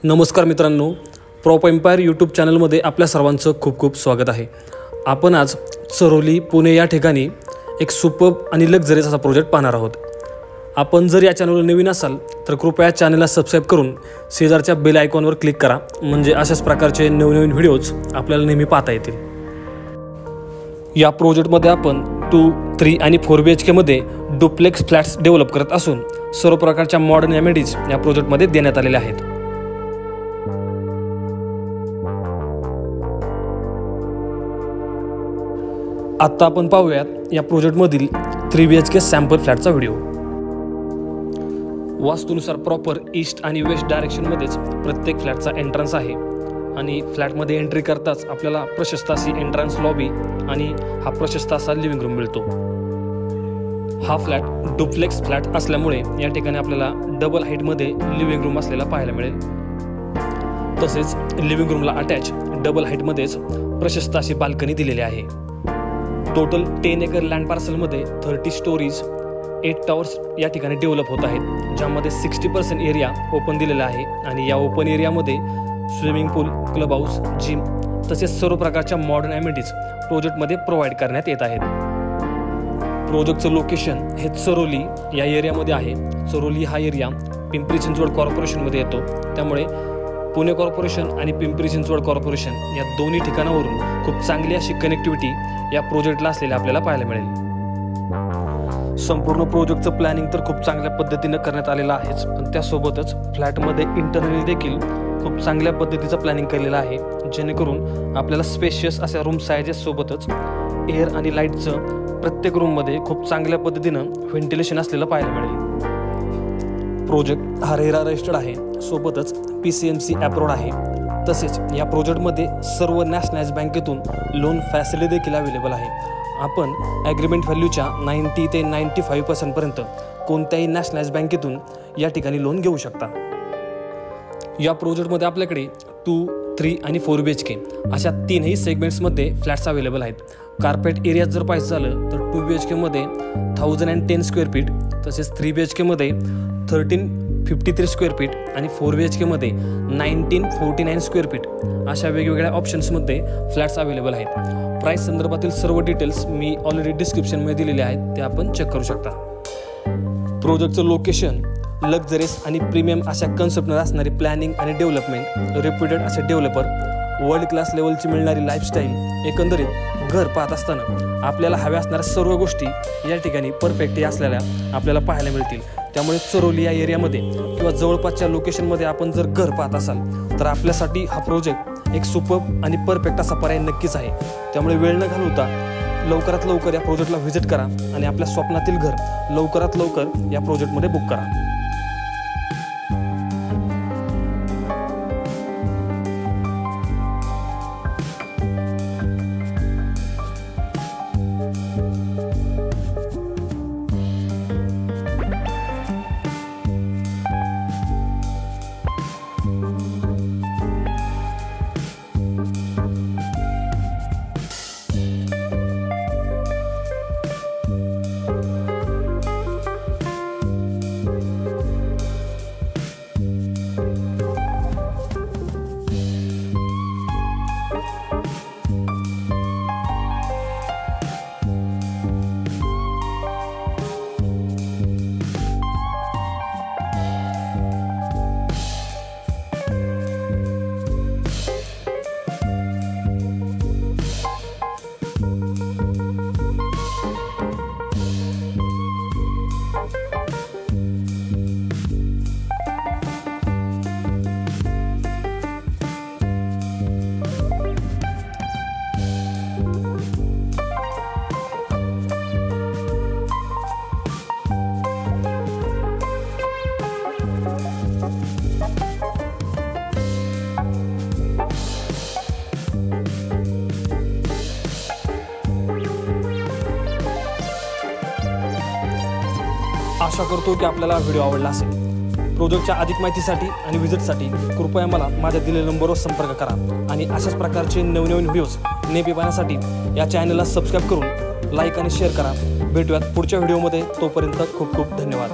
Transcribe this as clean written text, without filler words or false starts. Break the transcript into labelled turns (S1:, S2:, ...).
S1: नमस्कार मित्रांनो, prop empire YouTube चॅनलमध्ये आपल्या सर्वांचं खूप खूप स्वागत आहे। आपण आज चरोली पुणे या ठिकाणी एक सुपर्ब आणि लक्झरियस असा प्रोजेक्ट पाहणार आहोत। आपण जर या चॅनलवर नवीन असाल तर कृपया चॅनलला सबस्क्राइब करून शेजारच्या बेल आयकॉनवर क्लिक करा, म्हणजे अशाच प्रकारचे नवनवीन व्हिडिओज आपल्याला नेहमी पाहता येतील। या प्रोजेक्टमध्ये आपण 2, 3 आणि 4 BHK मध्ये डुप्लेक्स फ्लॅट्स डेव्हलप करत असून सर्व प्रकारच्या मॉडर्न एमिनिटीज या प्रोजेक्टमध्ये देण्यात आलेल्या आहेत। आता आपण पाहूयात या प्रोजेक्टमधील 3 BHK सॅम्पल फ्लॅटचा व्हिडिओ। वास्तूनुसार प्रॉपर ईस्ट आणि वेस्ट डायरेक्शनमध्येच प्रत्येक फ्लॅटचा एंट्रन्स आहे आणि फ्लॅटमध्ये एंट्री करताच आपल्याला प्रशस्त अशी एंट्रन्स लॉबी आणि हा प्रशस्त असा लिव्हिंग रूम मिळतो। हा फ्लॅट डुप्लेक्स फ्लॅट असल्यामुळे या ठिकाणी आपल्याला डबल हाईटमध्ये लिव्हिंग रूम असलेला पाहायला मिळेल। तसेच लिव्हिंग रूमला अटॅच डबल हाईटमध्येच प्रशस्त अशी बाल्कनी दिलेली आहे। टोटल 10 एकर लँड पार्सलमध्ये 30 स्टोरीज 8 टावर्स या ठिकाणी डेव्हलप होत आहेत, ज्यामध्ये 60% एरिया ओपन दिलेला आहे आणि या ओपन एरियामध्ये स्विमिंग पूल, क्लब हाऊस, जिम तसेच सर्व प्रकारच्या मॉडर्न एमिनिटीज प्रोजेक्टमध्ये प्रोव्हाइड करण्यात येत आहेत। प्रोजेक्टचं लोकेशन हे चरोली या एरियामध्ये आहे। चरोली हा एरिया पिंपरी चिंचवड कॉर्पोरेशनमध्ये येतो, त्यामुळे पुणे कॉर्पोरेशन आणि पिंपरी चिंचवड कॉर्पोरेशन या दोन्ही ठिकाणावरून खूप चांगली अशी कनेक्टिव्हिटी या प्रोजेक्टला असलेल्या आपल्याला पाहायला मिळेल। संपूर्ण प्रोजेक्टचं प्लॅनिंग तर खूप चांगल्या पद्धतीने करण्यात आलेलं आहेच, पण त्यासोबतच फ्लॅटमध्ये इंटरनली देखील खूप चांगल्या पद्धतीचं प्लॅनिंग केलेलं आहे, जेणेकरून आपल्याला स्पेशियस अशा रूम सायझेस सोबतच एअर आणि लाईटचं प्रत्येक रूममध्ये खूप चांगल्या पद्धतीनं व्हेंटिलेशन असलेलं पाहायला मिळेल। प्रोजेक्ट हा रेरा रजिस्टर्ड आहे, सोबतच PCMC अप्रूव्ड आहे। तसेच या प्रोजेक्टमध्ये सर्व नॅशनलाइज बँकेतून लोन फॅसिलिटी देखील अवेलेबल आहे। आपण ॲग्रीमेंट व्हॅल्यूच्या 90 ते 95% पर्यंत कोणत्याही नॅशनलाइज बँकेतून या ठिकाणी लोन घेऊ शकता। या प्रोजेक्टमध्ये आपल्याकडे 2, 3 आणि 4 BHK अशा तीनही सेगमेंट्समध्ये फ्लॅट्स अवेलेबल आहेत। कार्पेट एरियात जर पाहायचं झालं तर 2 BHK मध्ये 1010 स्क्वेअर फीट, तसेच 3 BHK मध्ये 1353 स्क्वेअर फीट आणि 4 BHK मध्ये 1949 स्क्वेअर फीट अशा वेगवेगळ्या ऑप्शन्समध्ये फ्लॅट्स अवेलेबल आहेत। प्राइस संदर्भातील सर्व डिटेल्स मी ऑलरेडी डिस्क्रिप्शनमध्ये दिलेले आहेत, ते आपण चेक करू शकता। प्रोजेक्टचं लोकेशन लक्झरियस आणि प्रीमियम अशा कन्सेप्टवर असणारी प्लॅनिंग आणि डेव्हलपमेंट, रेप्युटेड असे डेव्हलपर, वर्ल्ड क्लास लेवलची मिळणारी लाईफस्टाईल, एकंदरीत घर पाहत असताना आपल्याला हव्या असणाऱ्या सर्व गोष्टी या ठिकाणी परफेक्ट असलेल्या आपल्याला पाहायला मिळतील। त्यामुळे चरोली या एरियामध्ये किंवा जवळपासच्या लोकेशनमध्ये आपण जर घर पाहत असाल तर आपल्यासाठी हा प्रोजेक्ट एक सुपर्ब आणि परफेक्ट असा पर्याय नक्कीच आहे। त्यामुळे वेळ न घालवता लवकरात लवकर या प्रोजेक्टला व्हिजिट करा आणि आपल्या स्वप्नातील घर लवकरात लवकर या प्रोजेक्टमध्ये बुक करा। आशा करतो की आपल्याला व्हिडिओ आवडला असेल। प्रोजेक्टच्या अधिक माहितीसाठी आणि व्हिजिटसाठी कृपया मला माझ्या दिलेल्या नंबरवर संपर्क करा आणि अशाच प्रकारचे नवनवीन व्हिडिओज नेहमी पाहण्यासाठी या चॅनलला सबस्क्राइब करून लाईक आणि शेअर करा। भेटूयात पुढच्या व्हिडिओमध्ये, तोपर्यंत खूप खूप धन्यवाद।